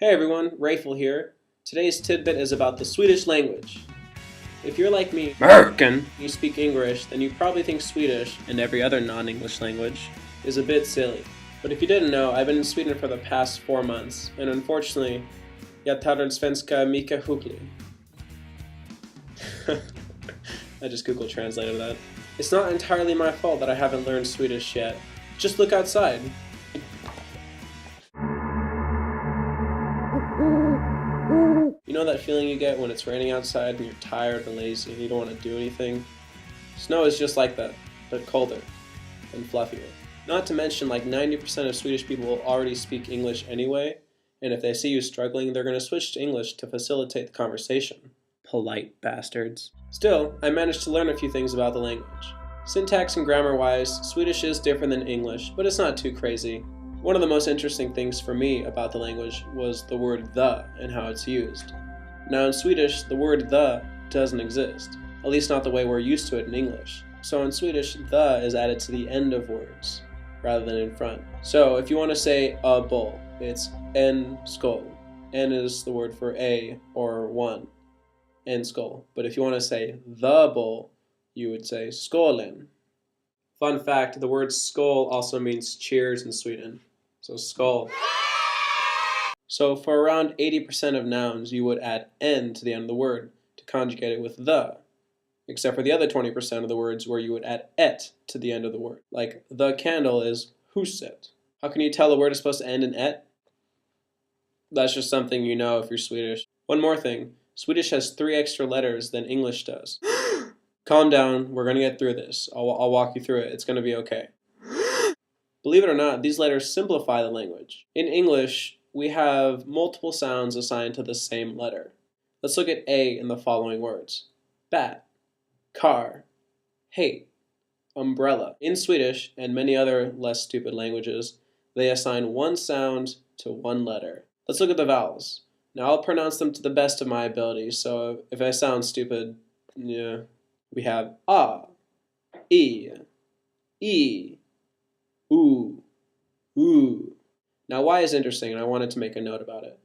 Hey everyone, Rayful here. Today's tidbit is about the Swedish language. If you're like me, American, you speak English, then you probably think Swedish, and every other non-English language, is a bit silly. But if you didn't know, I've been in Sweden for the past 4 months, and unfortunately, jag talar svenska mycket hyggligt. I just Google translated that. It's not entirely my fault that I haven't learned Swedish yet. Just look outside. You know that feeling you get when it's raining outside and you're tired and lazy and you don't want to do anything? Snow is just like that, but colder and fluffier. Not to mention, like 90% of Swedish people already speak English anyway, and if they see you struggling, they're going to switch to English to facilitate the conversation. Polite bastards. Still, I managed to learn a few things about the language. Syntax and grammar-wise, Swedish is different than English, but it's not too crazy. One of the most interesting things for me about the language was the word the and how it's used. Now in Swedish, the word the doesn't exist, at least not the way we're used to it in English. So in Swedish, the is added to the end of words, rather than in front. So if you want to say a bowl, it's en skål. En is the word for a or one, en skål. But if you want to say the bowl, you would say skålen. Fun fact, the word skål also means cheers in Sweden. So skål. So for around 80% of nouns, you would add n to the end of the word to conjugate it with the, except for the other 20% of the words where you would add et to the end of the word. Like the candle is huset. How can you tell a word is supposed to end in et? That's just something you know if you're Swedish. One more thing, Swedish has 3 extra letters than English does. Calm down, we're gonna get through this. I'll walk you through it, it's gonna be okay. Believe it or not, these letters simplify the language. In English, we have multiple sounds assigned to the same letter. Let's look at A in the following words. Bat, car, hate, umbrella. In Swedish, and many other less stupid languages, they assign one sound to one letter. Let's look at the vowels. Now I'll pronounce them to the best of my ability, so if I sound stupid, yeah. We have A, E, E, oo, oo. Now Y is interesting, and I wanted to make a note about it.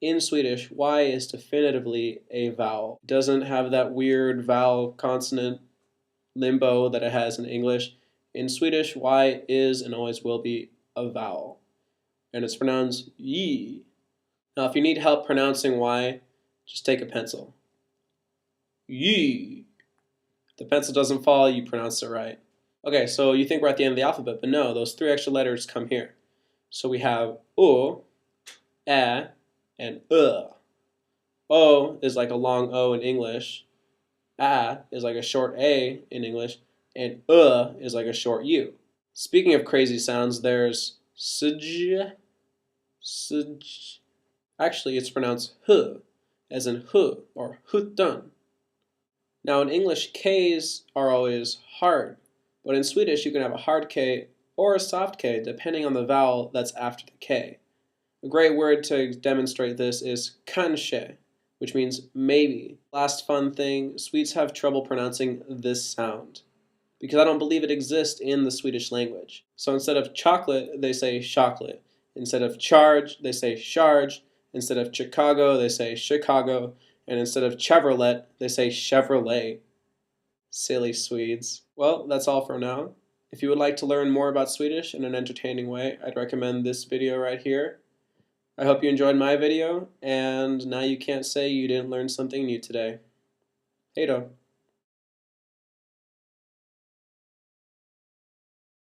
In Swedish, Y is definitively a vowel. It doesn't have that weird vowel consonant limbo that it has in English. In Swedish, Y is and always will be a vowel, and it's pronounced yi. Now if you need help pronouncing Y, just take a pencil. Yi. If the pencil doesn't fall, you pronounce it right. Okay, so you think we're at the end of the alphabet, but no, those 3 extra letters come here. So we have O, A, and O is like a long O in English, A is like a short A in English, and is like a short U. Speaking of crazy sounds, there's suj. Actually, it's pronounced h, as in hu or huttan. Now in English, K's are always hard, but in Swedish you can have a hard K or a soft K depending on the vowel that's after the K. A great word to demonstrate this is kanske, which means maybe. Last fun thing, Swedes have trouble pronouncing this sound, because I don't believe it exists in the Swedish language. So instead of chocolate, they say chocolate. Instead of charge, they say charge. Instead of Chicago, they say Chicago. And instead of Chevrolet, they say Shevrolay. Silly Swedes. Well, that's all for now. If you would like to learn more about Swedish in an entertaining way, I'd recommend this video right here. I hope you enjoyed my video, and now you can't say you didn't learn something new today. Hej då!